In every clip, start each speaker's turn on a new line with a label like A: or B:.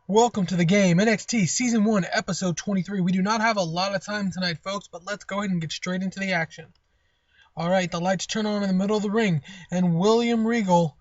A: Welcome to the game, NXT Season 1, Episode 23. We do not have a lot of time tonight, folks, but let's go ahead and get straight into the action. Alright, the lights turn on in the middle of the ring, and William Regal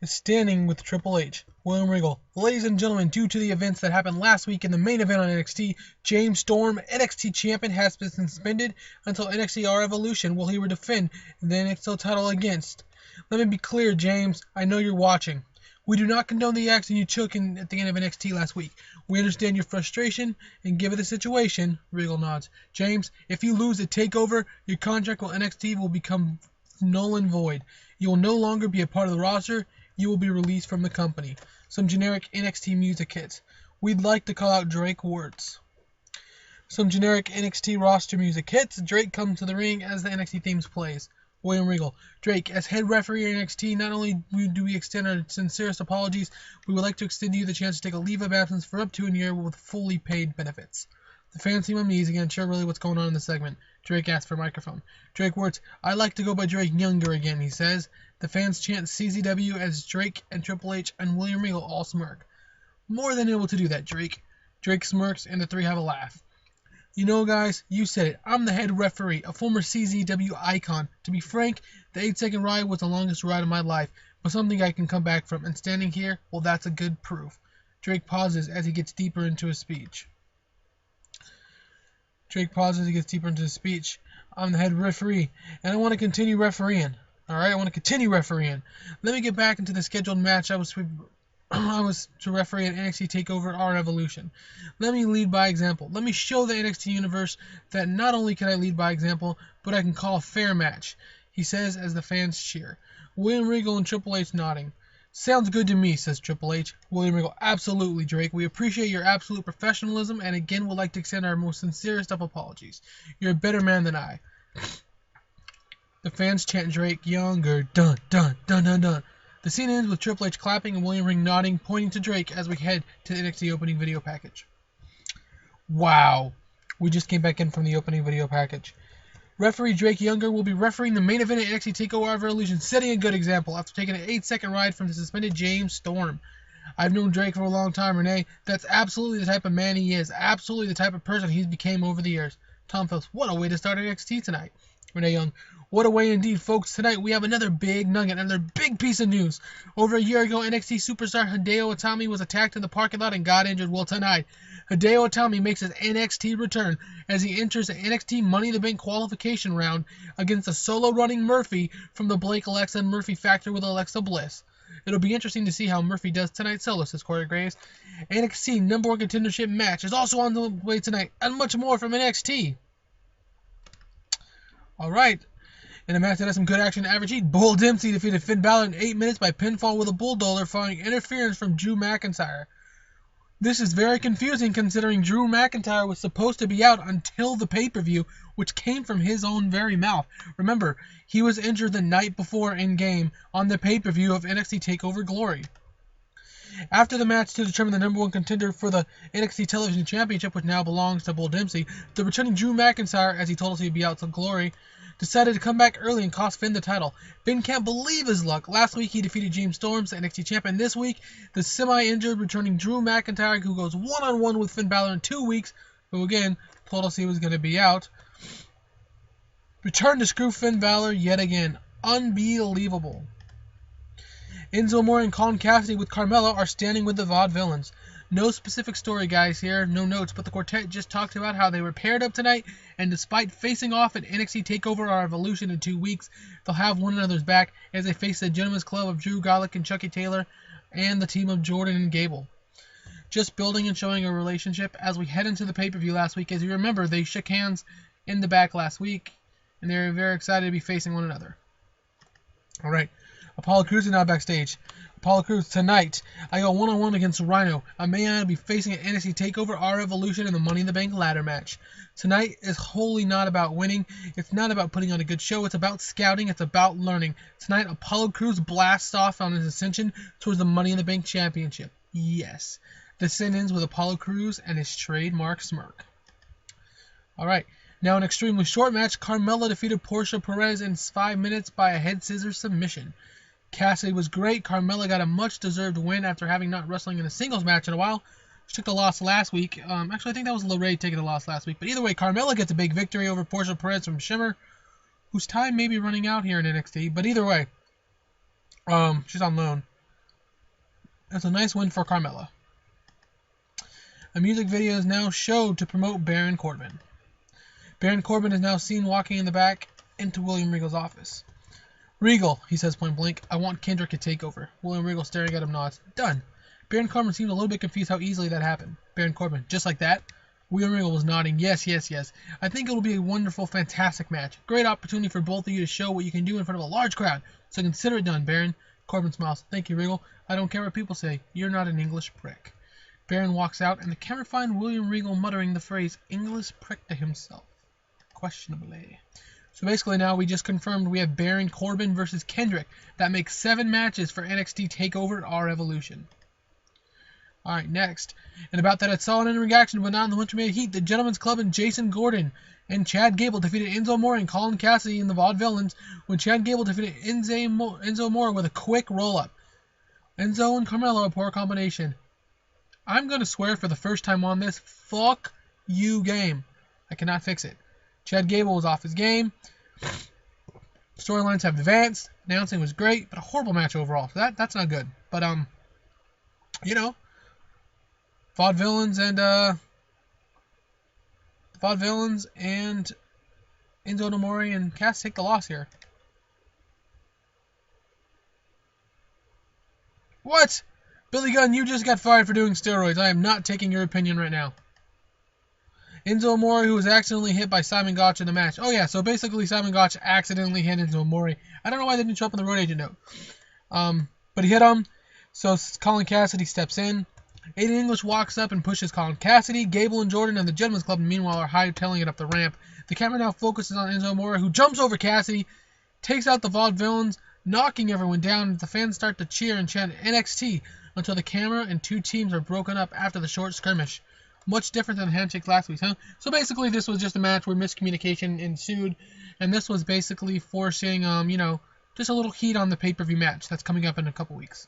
A: is standing with Triple H. William Regal. Ladies and gentlemen, due to the events that happened last week in the main event on NXT, James Storm, NXT Champion, has been suspended until NXT R Evolution, where he will defend the NXT title against. Let me be clear, James, I know you're watching. We do not condone the action you took at the end of NXT last week. We understand your frustration, and given the situation, Regal nods. James, if you lose at TakeOver, your contract with NXT will become null and void. You will no longer be a part of the roster. You will be released from the company. Some generic NXT music hits. We'd like to call out Drake Wirtz. Some generic NXT roster music hits. Drake comes to the ring as the NXT themes plays. William Regal. Drake, as head referee in NXT, not only do we extend our sincerest apologies, we would like to extend to you the chance to take a leave of absence for up to a year with fully paid benefits. The fans seem uneasy and unsure really what's going on in the segment. Drake asks for a microphone. Drake Wirtz, I'd like to go by Drake Younger again, he says. The fans chant CZW as Drake and Triple H and William Regal all smirk. More than able to do that, Drake. Drake smirks and the three have a laugh. You know, guys, you said it. I'm the head referee, a former CZW icon. To be frank, the 8-second ride was the longest ride of my life, but something I can come back from. And standing here, well, that's a good proof. Drake pauses as he gets deeper into his speech. I'm the head referee, and I want to continue refereeing. Alright, I want to continue refereeing. Let me get back into the scheduled match I was to referee at NXT TakeOver R Evolution. Let me lead by example. Let me show the NXT universe that not only can I lead by example, but I can call a fair match, he says as the fans cheer. William Regal and Triple H nodding. Sounds good to me, says Triple H. William Regal, absolutely, Drake. We appreciate your absolute professionalism and again would like to extend our most sincerest of apologies. You're a better man than I. The fans chant Drake Younger. Dun, dun, dun, dun, dun. The scene ends with Triple H clapping and William Regal nodding, pointing to Drake as we head to the NXT opening video package. Wow. We just came back in from the opening video package. Referee Drake Younger will be refereeing the main event at NXT TakeOver Evolution, setting a good example after taking an 8-second ride from the suspended James Storm. I've known Drake for a long time, Renee. That's absolutely the type of man he is. Absolutely the type of person he's became over the years. Tom Phelps, what a way to start NXT tonight. Renee Young, what a way indeed, folks. Tonight we have another big nugget, another big piece of news. Over a year ago, NXT superstar Hideo Itami was attacked in the parking lot and got injured. Well, tonight, Hideo Itami makes his NXT return as he enters the NXT Money in the Bank qualification round against a solo-running Murphy from the Blake, Alexa, and Murphy factory with Alexa Bliss. It'll be interesting to see how Murphy does tonight solo, says Corey Graves. NXT number 1 contendership match is also on the way tonight, and much more from NXT. Alright. In a match that had some good action, average heat, Bull Dempsey defeated Finn Balor in 8 minutes by pinfall with a bulldozer following interference from Drew McIntyre. This is very confusing considering Drew McIntyre was supposed to be out until the pay-per-view, which came from his own very mouth. Remember, he was injured the night before in-game on the pay-per-view of NXT TakeOver Glory. After the match to determine the number 1 contender for the NXT Television Championship, which now belongs to Bull Dempsey, the returning Drew McIntyre, as he told us he'd be out till Glory, decided to come back early and cost Finn the title. Finn can't believe his luck. Last week he defeated James Storm, the NXT champion. This week, the semi-injured returning Drew McIntyre, who goes one-on-one with Finn Balor in 2 weeks, who again told us he was going to be out, returned to screw Finn Balor yet again. Unbelievable. Enzo Amore and Colin Cassidy with Carmella are standing with the Vaudevillains. No specific story, guys, here. No notes, but the quartet just talked about how they were paired up tonight, and despite facing off at NXT TakeOver or Evolution in 2 weeks, they'll have one another's back as they face the Gentlemen's Club of Drew Gulak and Chucky Taylor and the team of Jordan and Gable. Just building and showing a relationship as we head into the pay-per-view last week. As you remember, they shook hands in the back last week, and they're very excited to be facing one another. All right. Apollo Crews is now backstage. Apollo Crews, tonight, I go one-on-one against Rhino, a man I'll be facing at NXT TakeOver R Evolution in the Money in the Bank ladder match. Tonight is wholly not about winning. It's not about putting on a good show. It's about scouting. It's about learning. Tonight, Apollo Crews blasts off on his ascension towards the Money in the Bank Championship. Yes. The scene ends with Apollo Crews and his trademark smirk. Alright. Now, an extremely short match, Carmella defeated Portia Perez in 5 minutes by a head scissors submission. Cassidy was great. Carmella got a much-deserved win after having not wrestling in a singles match in a while. She took the loss last week. Actually, I think that was Lorraine taking the loss last week. But either way, Carmella gets a big victory over Portia Perez from Shimmer, whose time may be running out here in NXT. But either way, she's on loan. That's a nice win for Carmella. A music video is now showed to promote Baron Corbin. Baron Corbin is now seen walking in the back into William Regal's office. Regal, he says point blank, I want Kendrick to take over. William Regal staring at him nods. Done. Baron Corbin seemed a little bit confused how easily that happened. Baron Corbin, just like that? William Regal was nodding. Yes, yes, yes. I think it'll be a wonderful, fantastic match. Great opportunity for both of you to show what you can do in front of a large crowd. So consider it done, Baron. Corbin smiles. Thank you, Regal. I don't care what people say. You're not an English prick. Baron walks out, and the camera finds William Regal muttering the phrase, English prick to himself. Questionably. So basically now we just confirmed we have Baron Corbin versus Kendrick. That makes 7 matches for NXT TakeOver Our Evolution. Alright, next. And about that, I saw an in-ring action, but not in the Wintermade Heat. The Gentleman's Club and Jason Gordon and Chad Gable defeated Enzo Amore and Colin Cassidy in the Vaudevillains when Chad Gable defeated Enzo Amore with a quick roll-up. Enzo and Carmelo, a poor combination. I'm going to swear for the first time on this, fuck you game. I cannot fix it. Chad Gable was off his game. Storylines have advanced. Announcing was great, but a horrible match overall. So that's not good. But, you know, Vaudevillains and Enzo Amore and Cass take the loss here. What? Billy Gunn, you just got fired for doing steroids. I am not taking your opinion right now. Enzo Amore, who was accidentally hit by Simon Gotch in the match. Oh yeah, so basically Simon Gotch accidentally hit Enzo Amore. I don't know why they didn't show up in the road agent note. But he hit him. So Colin Cassidy steps in. Aiden English walks up and pushes Colin Cassidy. Gable and Jordan and the Gentleman's Club, meanwhile, are hightailing it up the ramp. The camera now focuses on Enzo Amore, who jumps over Cassidy, takes out the Vaudevillains, knocking everyone down. The fans start to cheer and chant NXT until the camera and 2 teams are broken up after the short skirmish. Much different than the handshakes last week, huh? So basically, this was just a match where miscommunication ensued, and this was basically forcing, you know, just a little heat on the pay-per-view match that's coming up in a couple weeks.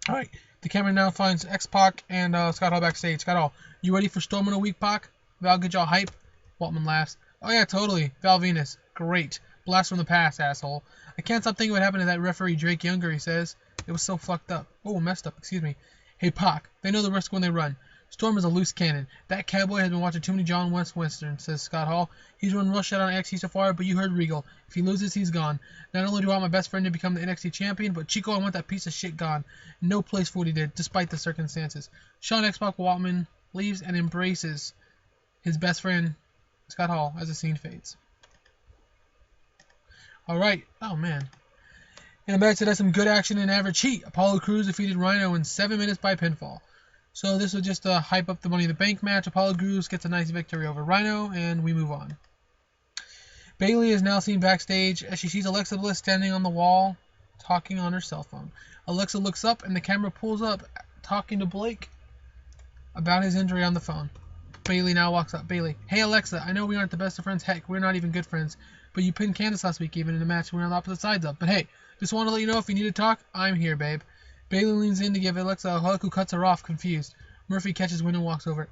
A: All right. The camera now finds X-Pac and Scott Hall backstage. Scott Hall, you ready for Storm in a week, Pac? Val, get y'all hype? Waltman laughs. Oh yeah, totally. Val Venus. Great. Blast from the past, asshole. I can't stop thinking what happened to that referee Drake Younger, he says. It was so fucked up. Oh, messed up, excuse me. Hey, Pac, they know the risk when they run. Storm is a loose cannon. That cowboy has been watching too many John West westerns, says Scott Hall. He's run rush out on NXT so far, but you heard Regal. If he loses, he's gone. Not only do I want my best friend to become the NXT champion, but Chico, I want that piece of shit gone. No place for what he did, despite the circumstances. Sean X-Pac Waltman leaves and embraces his best friend, Scott Hall, as the scene fades. Alright. Oh, man. In a match that had some good action and average heat, Apollo Crews defeated Rhino in 7 minutes by pinfall. So this was just to hype up the Money in the Bank match. Apollo Crews gets a nice victory over Rhino, and we move on. Bayley is now seen backstage as she sees Alexa Bliss standing on the wall, talking on her cell phone. Alexa looks up, and the camera pulls up, talking to Blake about his injury on the phone. Bayley now walks up. Bayley, hey Alexa, I know we aren't the best of friends. Heck, we're not even good friends. But you pinned Candice last week, even in a match we're on opposite sides of. But hey, just want to let you know if you need to talk, I'm here, babe. Bayley leans in to give Alexa a hug, who cuts her off, confused. Murphy catches wind and walks over.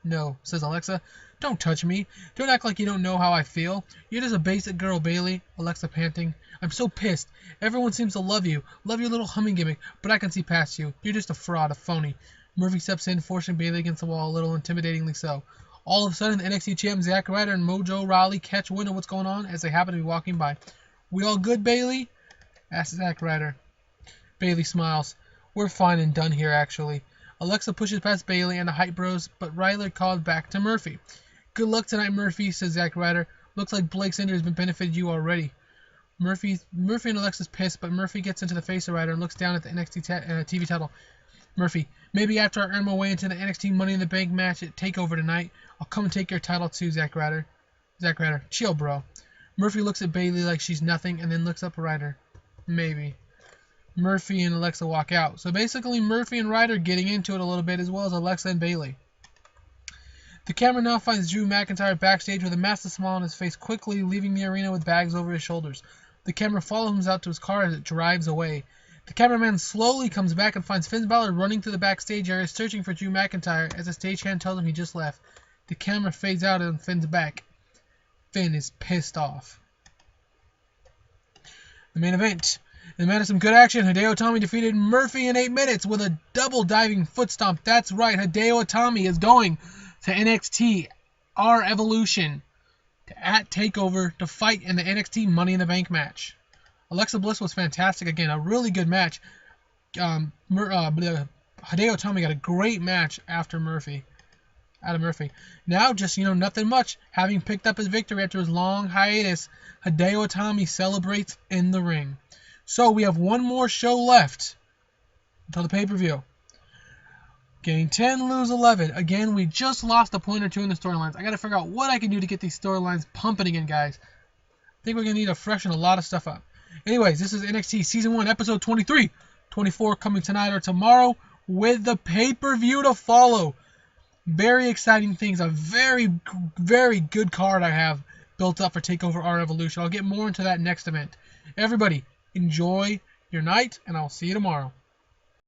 A: No, says Alexa. Don't touch me. Don't act like you don't know how I feel. You're just a basic girl, Bayley. Alexa panting. I'm so pissed. Everyone seems to love you. Love your little humming gimmick, but I can see past you. You're just a fraud, a phony. Murphy steps in, forcing Bayley against the wall, a little intimidatingly so. All of a sudden, the NXT champ Zack Ryder and Mojo Rawley catch wind of what's going on as they happen to be walking by. We all good, Bayley? Asks Zack Ryder. Bayley smiles. We're fine and done here, actually. Alexa pushes past Bayley and the Hype Bros, but Ryder called back to Murphy. Good luck tonight, Murphy, says Zack Ryder. Looks like Blake's injury has been benefited you already. Murphy and Alexa's pissed, but Murphy gets into the face of Ryder and looks down at the NXT TV title. Murphy, maybe after I earn my way into the NXT Money in the Bank match at TakeOver tonight, I'll come and take your title too, Zack Ryder. Zack Ryder, chill, bro. Murphy looks at Bayley like she's nothing and then looks up at Ryder. Maybe. Murphy and Alexa walk out. So basically Murphy and Ryder getting into it a little bit, as well as Alexa and Bayley. The camera now finds Drew McIntyre backstage with a massive smile on his face, quickly leaving the arena with bags over his shoulders. The camera follows him out to his car as it drives away. The cameraman slowly comes back and finds Finn Balor running through the backstage area searching for Drew McIntyre as a stagehand tells him he just left. The camera fades out on Finn's back. Finn is pissed off. The main event. In the man of some good action, Hideo Itami defeated Murphy in 8 minutes with a double diving foot stomp. That's right, Hideo Itami is going to NXT, our Evolution, at TakeOver to fight in the NXT Money in the Bank match. Alexa Bliss was fantastic again, a really good match. Hideo Itami got a great match after Murphy. Now, just, nothing much. Having picked up his victory after his long hiatus, Hideo Itami celebrates in the ring. So, we have one more show left until the pay-per-view. Gain 10, lose 11. Again, we just lost a point or two in the storylines. I got to figure out what I can do to get these storylines pumping again, guys. I think we're going to need to freshen a lot of stuff up. Anyways, this is NXT Season 1, Episode 23. 24 coming tonight or tomorrow with the pay-per-view to follow. Very exciting things. A very, very good card I have built up for TakeOver Our Evolution. I'll get more into that next event. Everybody, enjoy your night, and I'll see you tomorrow.